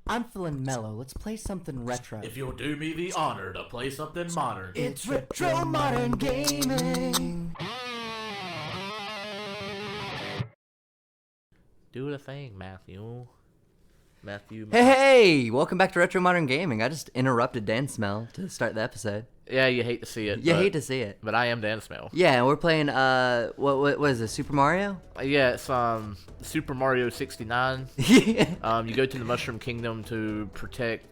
I'm feeling mellow. Let's play something retro. If you'll do me the honor to play something modern. It's retro modern gaming. Do the thing, Matthew. Hey, welcome back to Retro Modern Gaming. I just interrupted Dan Smell to start the episode. Yeah, you hate to see it. You hate to see it. But I am Dan Smell. Yeah, and we're playing, what is this, Super Mario? Yeah, it's Super Mario 69. Yeah. You go to the Mushroom Kingdom to protect,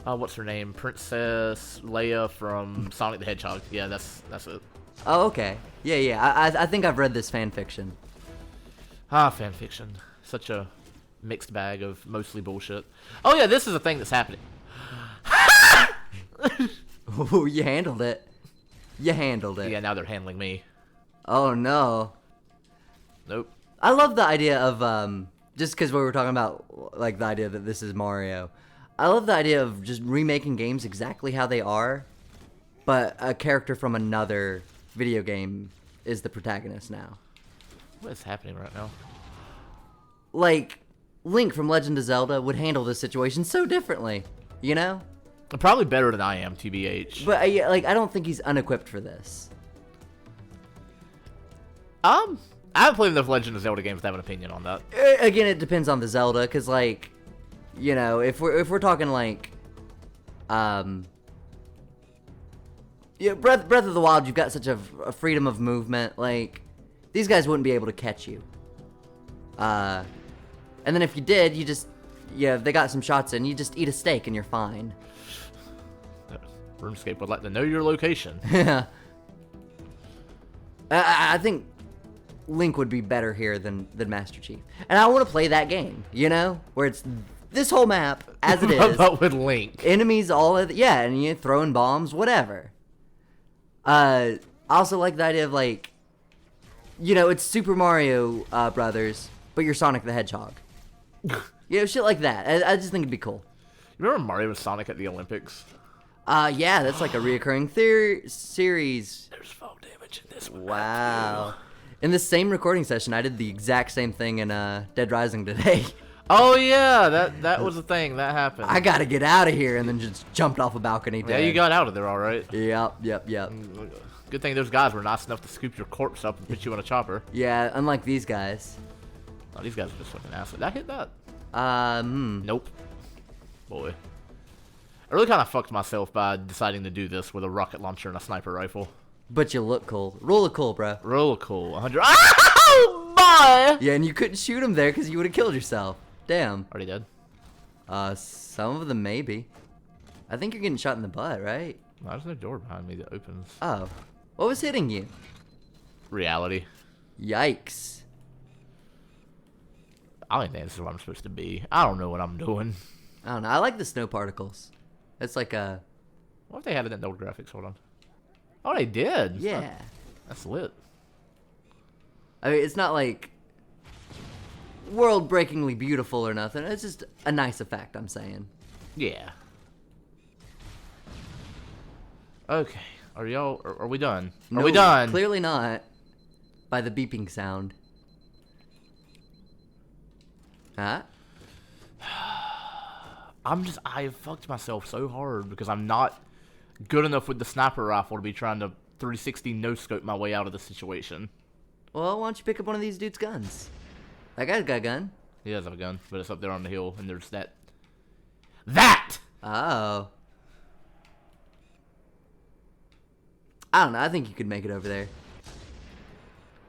what's her name? Princess Leia from Sonic the Hedgehog. Yeah, that's it. Oh, okay. Yeah. I think I've read this fan fiction. Fanfiction. Such a mixed bag of mostly bullshit. Oh yeah, this is a thing that's happening. Ooh, you handled it. Yeah, now they're handling me. Oh, no. Nope. I love the idea of, just because we were talking about, like, the idea that this is Mario. I love the idea of just remaking games exactly how they are, but a character from another video game is the protagonist now. What is happening right now? Like, Link from Legend of Zelda would handle this situation so differently, you know? Probably better than I am, TBH. But, I don't think he's unequipped for this. I haven't played enough Legend of Zelda games to have an opinion on that. Again, it depends on the Zelda, because, like, you know, if we're talking, like, yeah, Breath of the Wild, you've got such a freedom of movement, like, these guys wouldn't be able to catch you. And then if you did, if they got some shots in, you just eat a steak and you're fine. RuneScape would like to know your location. Yeah. I think Link would be better here than Master Chief. And I want to play that game, you know? Where it's this whole map, as it is. But with Link. Enemies, yeah, and you throwing bombs, whatever. I also like the idea of, like, you know, it's Super Mario Brothers, but you're Sonic the Hedgehog. You know, shit like that. I just think it'd be cool. You remember Mario and Sonic at the Olympics? Yeah, that's like a reoccurring series. There's fall damage in this one. Wow. In the same recording session, I did the exact same thing in Dead Rising today. Oh yeah, that was a thing. That happened. I gotta get out of here, and then just jumped off a balcony. Yeah, you got out of there all right. Yep. Good thing those guys were nice enough to scoop your corpse up and put you on a chopper. Yeah, unlike these guys. Oh, these guys are just fucking acid. Did I hit that? Nope. Boy. I really kind of fucked myself by deciding to do this with a rocket launcher and a sniper rifle. But you look cool. Roll a cool, bro. Roll a cool. 100. Oh, boy! Yeah, and you couldn't shoot him there because you would have killed yourself. Damn. Already dead? Some of them maybe. I think you're getting shot in the butt, right? No, there's no door behind me that opens. Oh. What was hitting you? Reality. Yikes. I don't think this is where I'm supposed to be. I don't know what I'm doing. I don't know. I like the snow particles. It's like a... What if they had it in the old graphics? Hold on. Oh, they did. Yeah. That's lit. I mean, it's not like world-breakingly beautiful or nothing. It's just a nice effect, I'm saying. Yeah. Okay. Are we done? No, Are we done? Clearly not. By the beeping sound. Huh? I fucked myself so hard because I'm not good enough with the sniper rifle to be trying to 360 no-scope my way out of the situation. Well, why don't you pick up one of these dudes' guns? That guy's got a gun. He does have a gun, but it's up there on the hill, and there's that. That! Oh. I don't know. I think you could make it over there.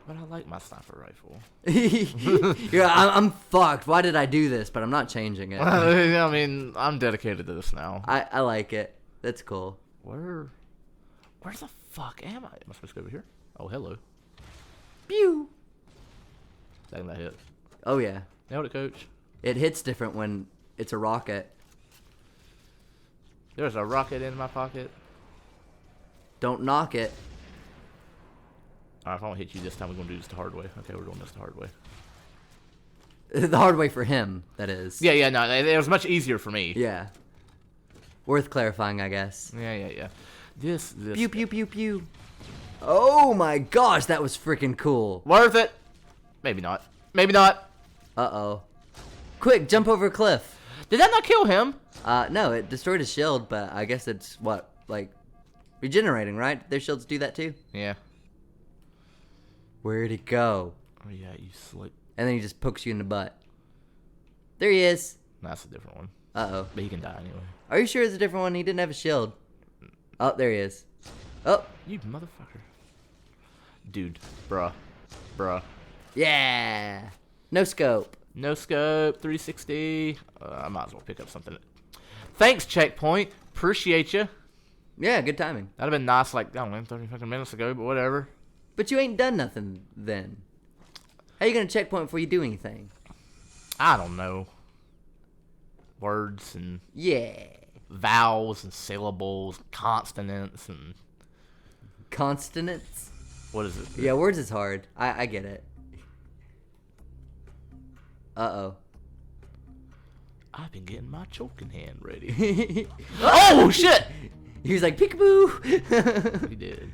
But I like my sniper rifle. Yeah, I'm fucked. Why did I do this? But I'm not changing it. I mean, I'm dedicated to this now. I like it. That's cool. Where the fuck am I? Am I supposed to go over here? Oh, hello. Pew! Second that hit. Oh, yeah. Nailed it, coach. It hits different when it's a rocket. There's a rocket in my pocket. Don't knock it. Alright, if I don't hit you this time, we're going to do this the hard way. Okay, we're doing this the hard way. The hard way for him, that is. Yeah, no, it was much easier for me. Yeah. Worth clarifying, I guess. Yeah. This. Pew, pew, pew, pew. Oh my gosh, that was freaking cool. Worth it. Maybe not. Uh-oh. Quick, jump over a cliff. Did that not kill him? No, it destroyed his shield, but I guess it's what, like, regenerating, right? Their shields do that too? Yeah. Where'd he go? Oh yeah, you slip. And then he just pokes you in the butt. There he is. That's a different one. Uh-oh. But he can die anyway. Are you sure it's a different one? He didn't have a shield. Oh, there he is. Oh. You motherfucker. Dude. Bruh. Yeah. No scope. No scope, 360. I might as well pick up something. Thanks, Checkpoint. Appreciate you. Yeah, good timing. That'd have been nice, like, I don't know, 30 fucking minutes ago, but whatever. But you ain't done nothing then. How you gonna checkpoint before you do anything? I don't know. Words and Yeah. vowels and syllables, consonants and Consonants? what is it? Yeah, words is hard. I get it. Uh-oh. I've been getting my choking hand ready. Oh, Oh shit! He was like, peekaboo! He did.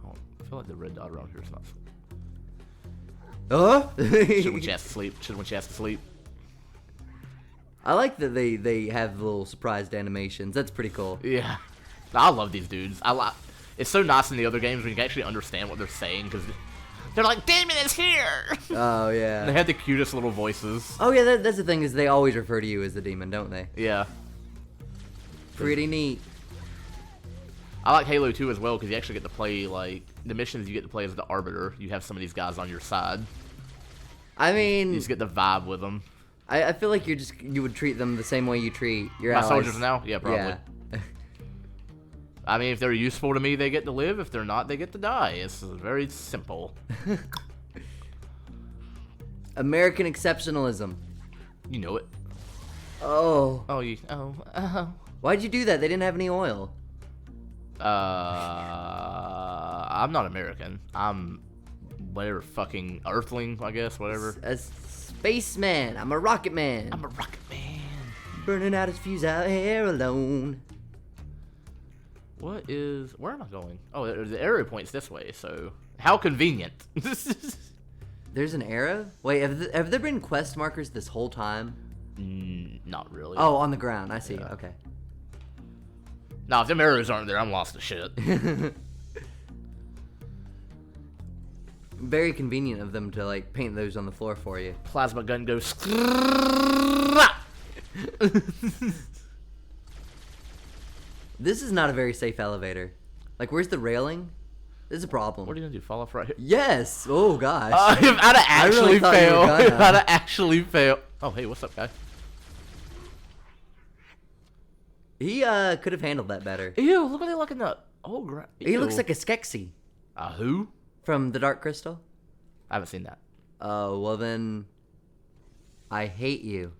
I feel like the red dot around here is not. Should when she has to sleep. Should when she has to sleep. I like that they have little surprised animations. That's pretty cool. Yeah, I love these dudes. It's so nice in the other games when you can actually understand what they're saying because they're like, "Damon is here." Oh, They yeah. have the cutest little voices. Oh, yeah, that's the thing is they always refer to you as the demon, don't they? Yeah, Pretty neat. I like Halo 2 as well because you actually get to play like the missions. You get to play as the Arbiter. You have some of these guys on your side. I You mean, just get the vibe with them. I feel like you would treat them the same way you treat your My allies. soldiers now? Yeah, probably. Yeah. I mean, if they're useful to me, they get to live. If they're not, they get to die. It's very simple. American exceptionalism. You know it. Oh. Oh. Why'd you do that? They didn't have any oil. I'm not American. I'm whatever fucking Earthling, I guess, whatever. A spaceman. I'm a rocket man. I'm a rocket man. Burning out his fuse out here alone. Where am I going? Oh, the arrow points this way, so how convenient. There's an arrow? Wait, have there been quest markers this whole time? Not really. Oh, on the ground. I see. Yeah. Okay. Nah, if them arrows aren't there, I'm lost to shit. Very convenient of them to like paint those on the floor for you. Plasma gun goes. This is not a very safe elevator. Like, where's the railing? This is a problem. What are you gonna do? Fall off right here? Yes. Oh gosh. If I'd have I really actually thought you were failed. gonna. If I'd have actually failed. Oh, hey, what's up, guy? He could have handled that better. Ew, look at they looking up. Oh, He looks like a Skeksis who? from the Dark Crystal. I haven't seen that. Oh, well then, I hate you.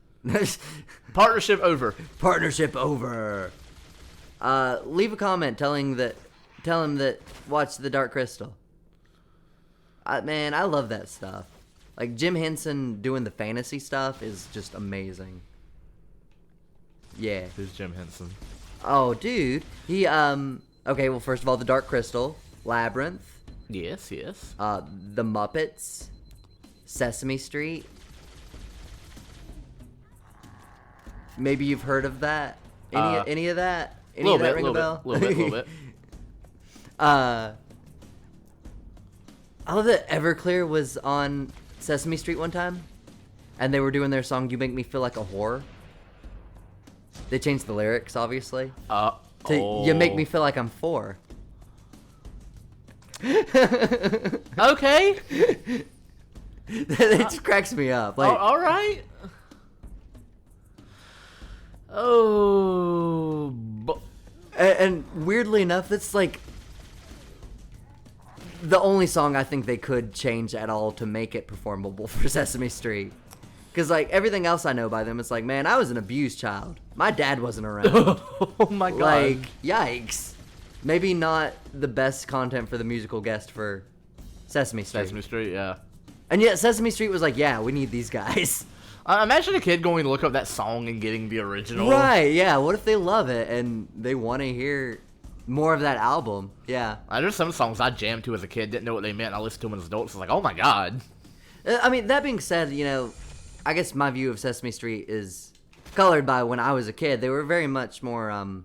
Partnership over. Partnership over. Leave a comment tell him that watch the Dark Crystal. Man, I love that stuff. Like Jim Henson doing the fantasy stuff is just amazing. Yeah. Who's Jim Henson? Oh, dude. He okay, well first of all, the Dark Crystal, Labyrinth, Yes. the Muppets, Sesame Street. Maybe you've heard of that? Any of that? Any of that ring a bell? Little bit. I love that Everclear was on Sesame Street one time, and they were doing their song "You Make Me Feel Like a Whore." They changed the lyrics, obviously. To "You Make Me Feel Like I'm 4." Okay. It just cracks me up. Like, All right. Oh. and weirdly enough, that's like the only song I think they could change at all to make it performable for Sesame Street. Because, like, everything else I know by them, it's like, man, I was an abused child. My dad wasn't around. Oh my god. Like, yikes. Maybe not the best content for the musical guest for Sesame Street. Sesame Street, yeah. And yet Sesame Street was like, yeah, we need these guys. Imagine a kid going to look up that song and getting the original. Right, yeah. What if they love it and they want to hear more of that album? Yeah. There's some songs I jammed to as a kid, didn't know what they meant. I listened to them as adults. I was like, oh my god. I mean, that being said, I guess my view of Sesame Street is colored by when I was a kid. They were very much more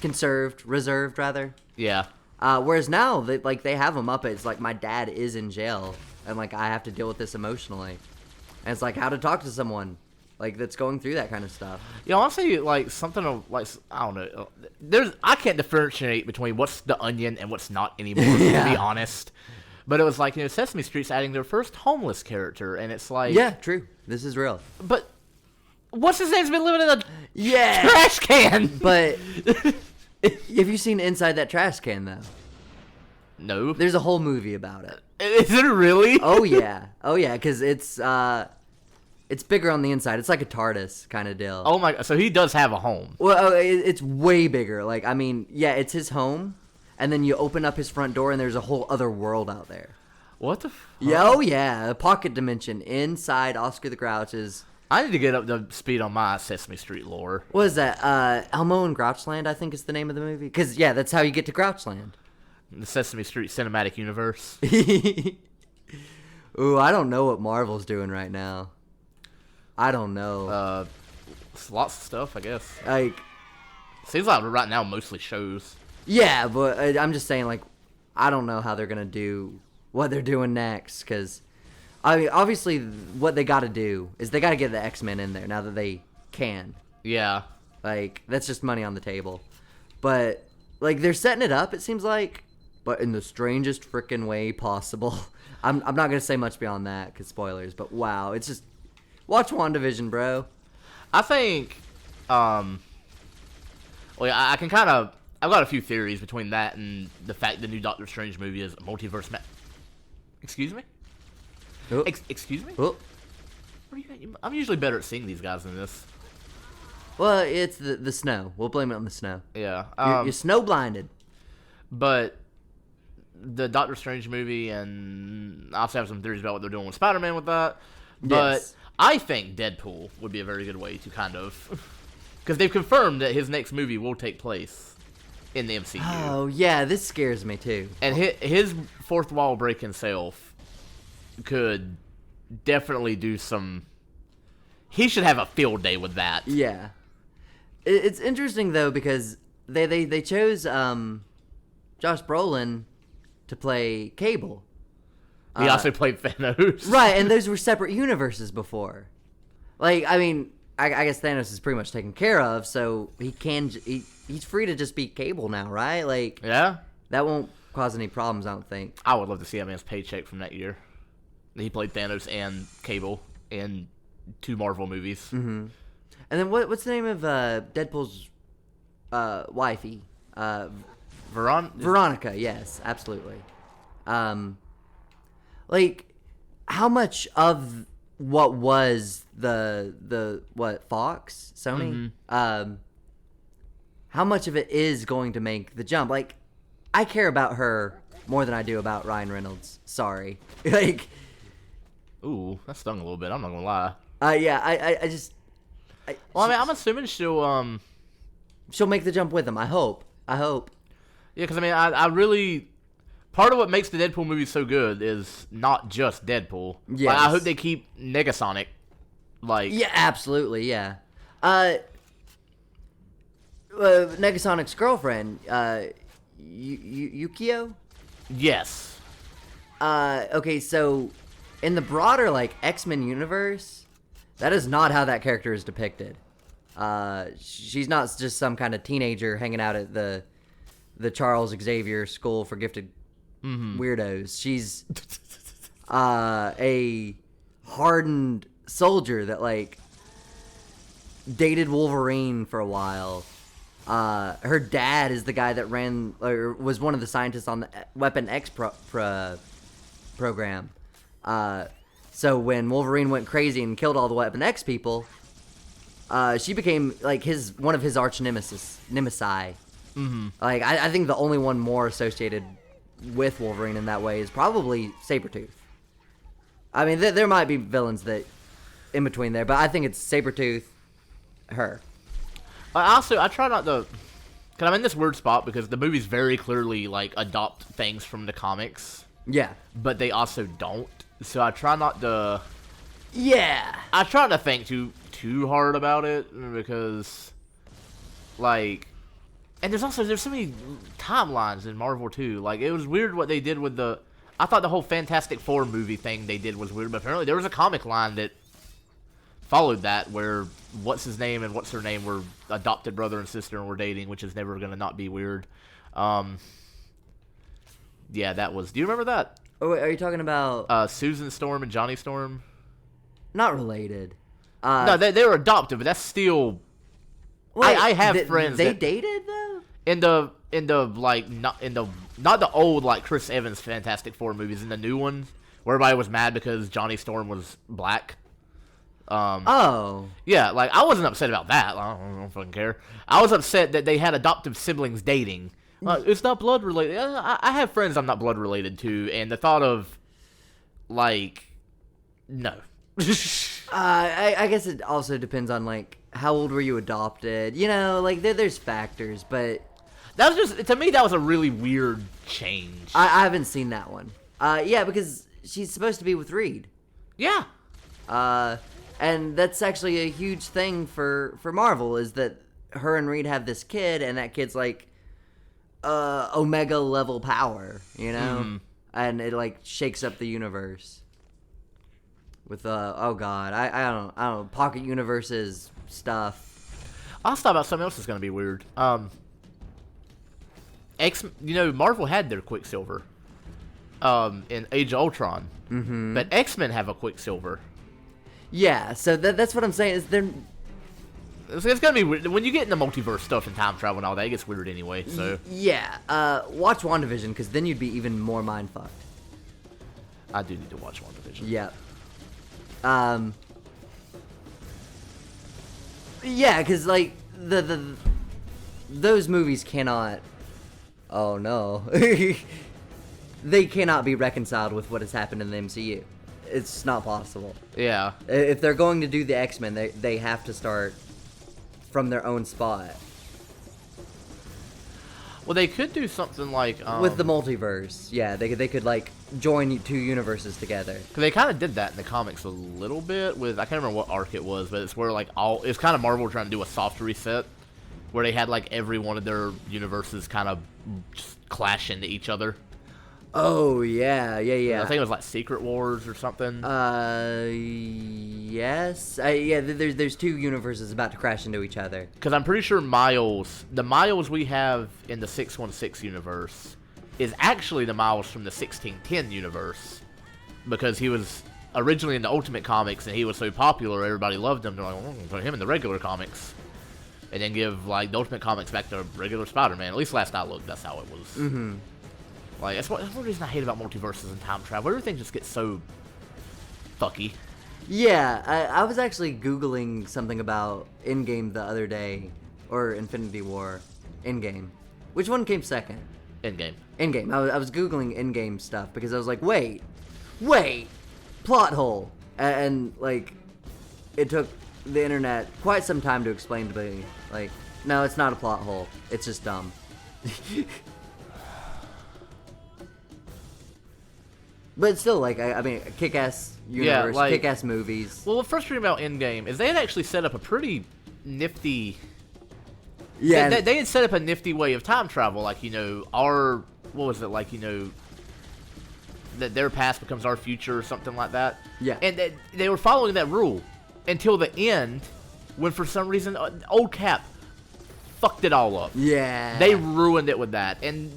reserved rather. Yeah. Whereas now, they have them up. It's like my dad is in jail, and like I have to deal with this emotionally, and it's like how to talk to someone like that's going through that kind of stuff. Yeah, honestly, like something of like I don't know. I can't differentiate between what's the Onion and what's not anymore. Yeah. To be honest. But it was like, Sesame Street's adding their first homeless character, and it's like... Yeah, true. This is real. But what's his name's been living in a Yeah. trash can? But have you seen Inside That Trash Can, though? No. There's a whole movie about it. Is it really? Oh, yeah. Oh, yeah, because it's bigger on the inside. It's like a TARDIS kind of deal. Oh, my... So he does have a home. Well, it's way bigger. Like, I mean, yeah, it's his home. And then you open up his front door, and there's a whole other world out there. What the fuck? Yeah, oh, yeah. A pocket dimension inside Oscar the Grouch's. I need to get up to speed on my Sesame Street lore. What is that? Elmo and Grouchland, I think is the name of the movie. Because, yeah, that's how you get to Grouchland. The Sesame Street Cinematic Universe. Ooh, I don't know what Marvel's doing right now. I don't know. Lots of stuff, I guess. Like... Seems like right now mostly shows. Yeah, but I'm just saying, like, I don't know how they're going to do what they're doing next, because, I mean, obviously, what they got to do is they got to get the X-Men in there now that they can. Yeah. Like, that's just money on the table. But, like, they're setting it up, it seems like, but in the strangest frickin' way possible. I'm not going to say much beyond that, because spoilers, but wow, it's just, watch WandaVision, bro. I think, well, yeah, I can kind of... I've got a few theories between that and the fact the new Doctor Strange movie is a multiverse Excuse me? Oh. Excuse me? Oh. What are I'm usually better at seeing these guys than this. Well, it's the snow. We'll blame it on the snow. Yeah. You're snow blinded. But the Doctor Strange movie, and I also have some theories about what they're doing with Spider-Man with that. But Yes. I think Deadpool would be a very good way to kind of... Because they've confirmed that his next movie will take place in the MCU. Oh, yeah, this scares me, too. And his fourth wall breaking self could definitely do some... He should have a field day with that. Yeah. It's interesting, though, because they chose Josh Brolin to play Cable. He also played Thanos. Right, and those were separate universes before. Like, I mean, I guess Thanos is pretty much taken care of, so he's free to just be Cable now, right? Like, Yeah? that won't cause any problems, I don't think. I would love to see that man's paycheck from that year. He played Thanos and Cable in 2 Marvel movies. Mm-hmm. And then what's the name of Deadpool's wifey? Veronica, yes, absolutely. Like, how much of what was the Fox, Sony? How much of it is going to make the jump? Like, I care about her more than I do about Ryan Reynolds. Sorry. Like, Ooh, that stung a little bit. I'm not gonna lie. yeah, I just. Well, I mean, I'm assuming she'll She'll make the jump with him. I hope. Yeah, because I mean, I really... Part of what makes the Deadpool movie so good is not just Deadpool. Yes. Like, I hope they keep Negasonic. Like... Yeah, absolutely, yeah. Negasonic's girlfriend, Yukio? Yes. Okay, so in the broader, like, X-Men universe, that is not how that character is depicted. She's not just some kind of teenager hanging out at the Charles Xavier School for Gifted Weirdos. She's a hardened soldier that, like, dated Wolverine for a while. Her dad is the guy that was one of the scientists on the Weapon X program. So when Wolverine went crazy and killed all the Weapon X people, she became, like, one of his arch nemesis. Like, I think the only one more associated with Wolverine in that way is probably Sabretooth. I mean, there might be villains that in between there, but I think it's Sabretooth, her. I try not to, because I'm in this weird spot because the movies very clearly like adopt things from the comics, Yeah. but they also don't. So I try not to. Yeah. I try not to think too hard about it because, like, and there's so many timelines in Marvel too. Like, it was weird what they did with the. I thought the whole Fantastic Four movie thing they did was weird, but apparently there was a comic line that followed that where what's his name and what's her name were adopted brother and sister and were dating, which is never gonna not be weird. Yeah, that was. Do you remember that? Oh, wait, are you talking about... Susan Storm and Johnny Storm? Not related. No, they were adopted, but that's still. Wait, I have friends They that, dated, though? in the like not the old like Chris Evans Fantastic Four movies, in the new ones where everybody was mad because Johnny Storm was black. Oh. Yeah, like I wasn't upset about that. I don't fucking care. I was upset that they had adoptive siblings dating. It's not blood related. I have friends I'm not blood related to, and the thought of like no. I guess it also depends on, like, how old were you adopted? You know, like, there's factors, but... That was just, to me, that was a really weird change. I haven't seen that one. Yeah, because she's supposed to be with Reed. Yeah. And that's actually a huge thing for Marvel, is that her and Reed have this kid, and that kid's, like, Omega level power, you know? Mm. And it, like, shakes up the universe. With oh god, I don't know, Pocket Universes stuff. I'll stop about something else that's gonna be weird. Marvel had their Quicksilver, in Age of Ultron, but X-Men have a Quicksilver. Yeah, so that's what I'm saying. Is there? It's gonna be weird when you get into multiverse stuff and time travel and all that. It gets weird anyway. So Yeah, watch WandaVision, because then you'd be even more mind fucked. I do need to watch WandaVision. Yeah. Yeah, because, like, those movies cannot... Oh, no. They cannot be reconciled with what has happened in the MCU. It's not possible. Yeah. If they're going to do the X-Men, they have to start from their own spot. Well, they could do something like With the multiverse. Yeah, they could, like, join two universes together. Because they kind of did that in the comics a little bit with, I can't remember what arc it was, but it's where, like, it's kind of Marvel trying to do a soft reset, where they had, like, every one of their universes kind of just clash into each other. Oh, yeah. I think it was, like, Secret Wars or something. Yes. Yeah, there's two universes about to crash into each other. Because I'm pretty sure the Miles we have in the 616 universe is actually the Miles from the 1610 universe. Because he was originally in the Ultimate Comics and he was so popular, everybody loved him. They're like, well, we'll put him in the regular comics. And then give, like, the Ultimate Comics back to regular Spider-Man. At least last I looked, that's how it was. Mm-hmm. Like, that's one reason I hate about multiverses and time travel. Everything just gets so fucky. Yeah, I was actually Googling something about Endgame the other day. Or Infinity War. Endgame. Which one came second? Endgame. Endgame. I was Googling Endgame stuff because I was like, wait, plot hole. And, like, it took the internet quite some time to explain to me, like, no, it's not a plot hole. It's just dumb. But still, like, I mean, kick-ass universe, like, kick-ass movies. Well, what frustrated me about Endgame is they had actually set up a pretty nifty... Yeah. They had set up a nifty way of time travel, like, you know, what was it, like, you know, that their past becomes our future or something like that. Yeah. And they were following that rule until the end, when for some reason, old Cap fucked it all up. Yeah. They ruined it with that. And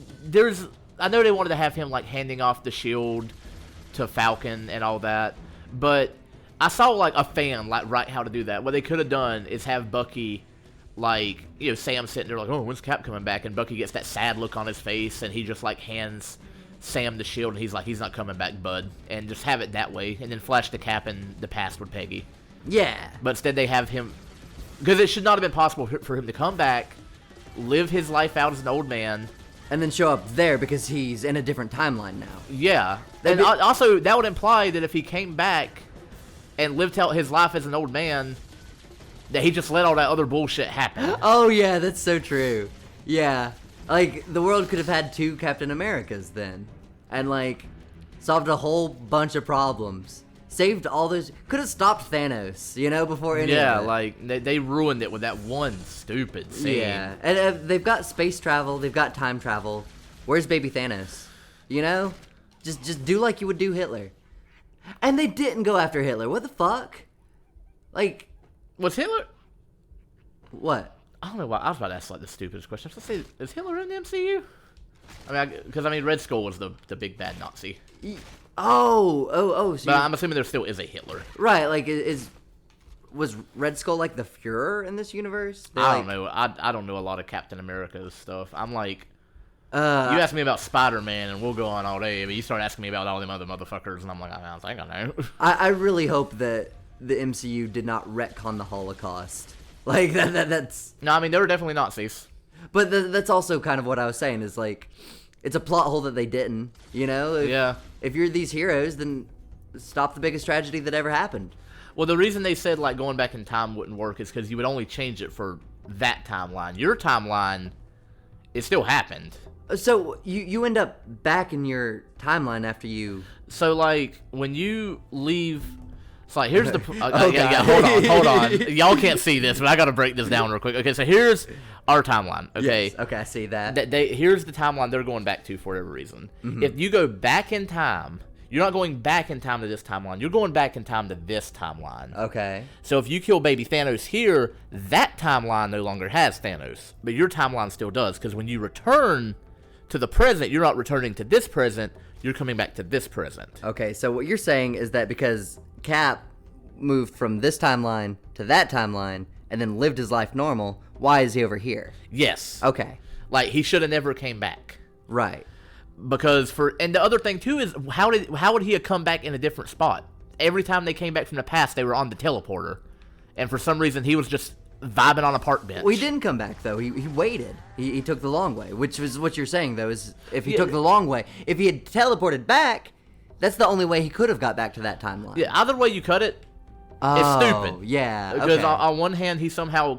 I know they wanted to have him, like, handing off the shield to Falcon and all that, but I saw, like, a fan, like, write how to do that. What they could have done is have Bucky, like, you know, Sam sitting there like, oh, when's Cap coming back? And Bucky gets that sad look on his face, and he just, like, hands Sam the shield, and he's like, he's not coming back, bud. And just have it that way, and then flash the Cap in the past with Peggy. Yeah. But instead they have him, because it should not have been possible for him to come back, live his life out as an old man, And then show up there because he's in a different timeline now. yeah. And also, that would imply that if he came back, and lived out his life as an old man, that he just let all that other bullshit happen. Oh yeah, that's so true. Yeah, like the world could have had 2 Captain Americas then, and like solved a whole bunch of problems. Saved all those. Could have stopped Thanos, before any of it. Like they ruined it with that one stupid scene. Yeah, and they've got space travel. They've got time travel. Where's baby Thanos? Just do like you would do Hitler. And they didn't go after Hitler. What the fuck? Like, Was Hitler? what? I don't know why. I was about to ask like the stupidest question. I was gonna say, is Hitler in the MCU? Because Red Skull was the big bad Nazi. Oh. So But I'm assuming there still is a Hitler. right, like was Red Skull like the Fuhrer in this universe? I don't know. I don't know a lot of Captain America's stuff. I'm like, you Uh, ask me about Spider-Man and we'll go on all day, but you start asking me about all them other motherfuckers and I'm like, I don't think I know. I really hope that the MCU did not retcon the Holocaust. Like that's. No, I mean, they were definitely Nazis. But that's also kind of what I was saying. Is like, it's a plot hole that they didn't. Yeah. If you're these heroes, then stop the biggest tragedy that ever happened. Well, the reason they said like going back in time wouldn't work is because you would only change it for that timeline. Your timeline, it still happened. So you end up back in your timeline after you. So like when you leave, it's like here's the. Oh, yeah, God. hold on. Y'all can't see this, but I gotta break this down real quick. Okay, so here's our timeline. Okay. Yes, okay, I see that. Here's the timeline they're going back to for whatever reason. Mm-hmm. If you go back in time, you're not going back in time to this timeline. You're going back in time to this timeline. Okay. So if you kill baby Thanos here, that timeline no longer has Thanos, but your timeline still does. Because when you return to the present, you're not returning to this present. You're coming back to this present. Okay, so what you're saying is that because Cap moved from this timeline to that timeline and then lived his life normal, why is he over here? Yes. Okay. Like he should have never came back. Right. Because and the other thing too is how would he have come back in a different spot? Every time they came back from the past, they were on the teleporter, and for some reason he was just vibing on a park bench. Well, he didn't come back though. He waited. He took the long way, which is what you're saying though. Is if he Yeah. took the long way, if he had teleported back, that's the only way he could have got back to that timeline. Yeah, either way you cut it, Oh, it's stupid. yeah. Because Okay. on one hand, he somehow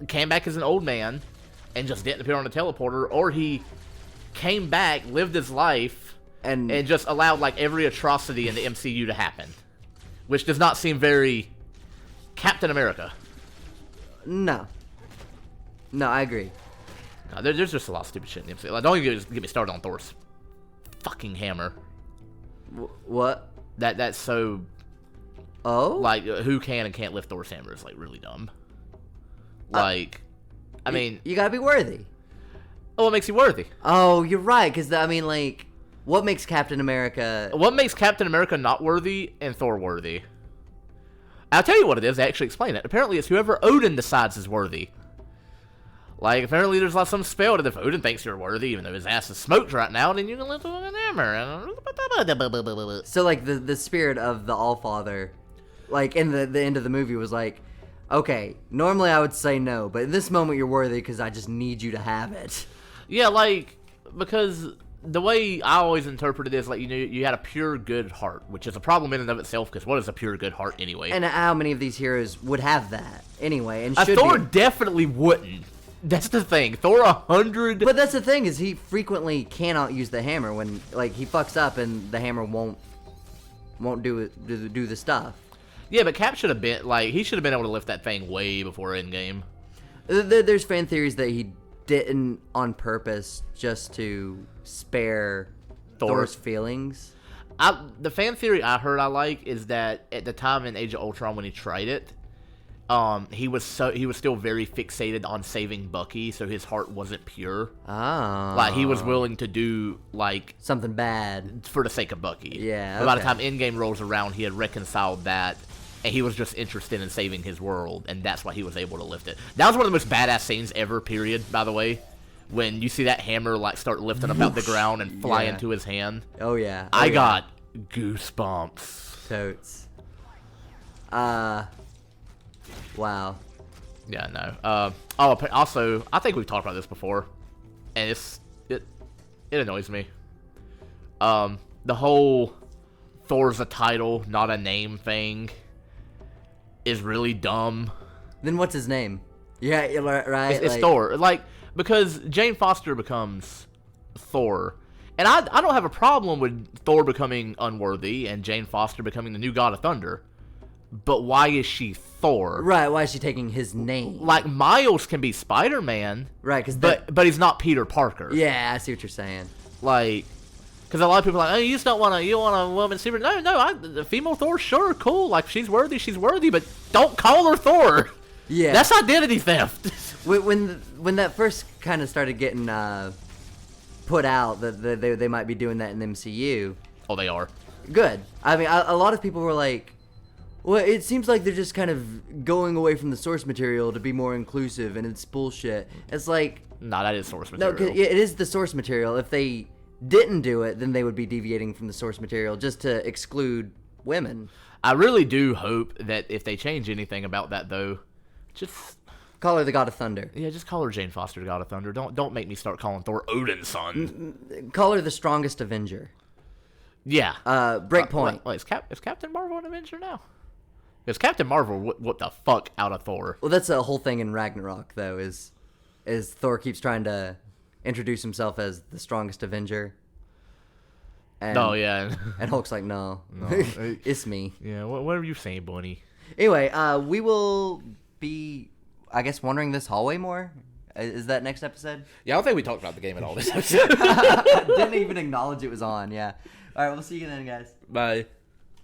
came back as an old man and just didn't appear on the teleporter, or he came back, lived his life, and just allowed like every atrocity in the MCU to happen, which does not seem very Captain America. no, I agree. No, there's just a lot of stupid shit in the MCU. Like, don't even get me started on Thor's fucking hammer. What? That's so Oh, like who can and can't lift Thor's hammer is like really dumb. Like, I mean, you gotta be worthy. what makes you worthy? Oh, you're right. Because I mean, like, what makes Captain America? What makes Captain America not worthy and Thor worthy? I'll tell you what it is. They actually explain it. Apparently, it's whoever Odin decides is worthy. Like, apparently there's like some spell that if Odin thinks you're worthy, even though his ass is smoked right now, then you can lift a hammer. So like the spirit of the Allfather, like in the end of the movie was like, okay, normally I would say no, but in this moment you're worthy because I just need you to have it. Yeah, like, because the way I always interpreted it is like, you had a pure good heart, which is a problem in and of itself, because what is a pure good heart anyway? And how many of these heroes would have that anyway? And Thor definitely wouldn't. That's the thing. Thor 100. But that's the thing is he frequently cannot use the hammer when like he fucks up and the hammer won't do the stuff. Yeah, but Cap should have been like he should have been able to lift that thing way before Endgame. There's fan theories that he didn't on purpose just to spare Thor's feelings. The fan theory I heard I like is that at the time in Age of Ultron when he tried it, he was still very fixated on saving Bucky, so his heart wasn't pure. Oh. Like he was willing to do like something bad for the sake of Bucky. Yeah, But by the okay. time Endgame rolls around, he had reconciled that, and he was just interested in saving his world, and that's why he was able to lift it. That was one of the most badass scenes ever. Period. By the way, when you see that hammer like start lifting up out the ground and fly Yeah. into his hand, Oh yeah. I yeah. got goosebumps. Totes. Wow. Yeah, no. Also, I think we've talked about this before, and it annoys me. The whole Thor's a title, not a name thing. is really dumb. Then what's his name? Yeah, right. It's Thor. Like, because Jane Foster becomes Thor. And I don't have a problem with Thor becoming unworthy and Jane Foster becoming the new God of Thunder. But why is she Thor? Right, why is she taking his name? Like, Miles can be Spider-Man. Right, because but he's not Peter Parker. Yeah, I see what you're saying. Like, because a lot of people are like, oh, you just don't want a woman super. No, the female Thor, sure, cool. Like, she's worthy, but don't call her Thor. Yeah. That's identity theft. When that first kind of started getting put out that they might be doing that in the MCU. Oh, they are. Good. I mean, a lot of people were like, well, it seems like they're just kind of going away from the source material to be more inclusive, and it's bullshit. It's like... No, that is source material. No, it is the source material. If they didn't do it, then they would be deviating from the source material just to exclude women. I really do hope that if they change anything about that, though, just... Call her the God of Thunder. Yeah, just call her Jane Foster, God of Thunder. Don't make me start calling Thor Odin's son. Call her the strongest Avenger. Yeah. Breakpoint. Wait, is Captain Marvel an Avenger now? Because Captain Marvel what the fuck out of Thor. Well, that's a whole thing in Ragnarok, though, is Thor keeps trying to introduce himself as the strongest Avenger. And, oh, yeah. And Hulk's like, no. It's me. Yeah, what are you saying, Bunny? Anyway, we will be, I guess, wandering this hallway more. Is that next episode? Yeah, I don't think we talked about the game at all this episode. Didn't even acknowledge it was on, yeah. All right, we'll see you then, guys. Bye.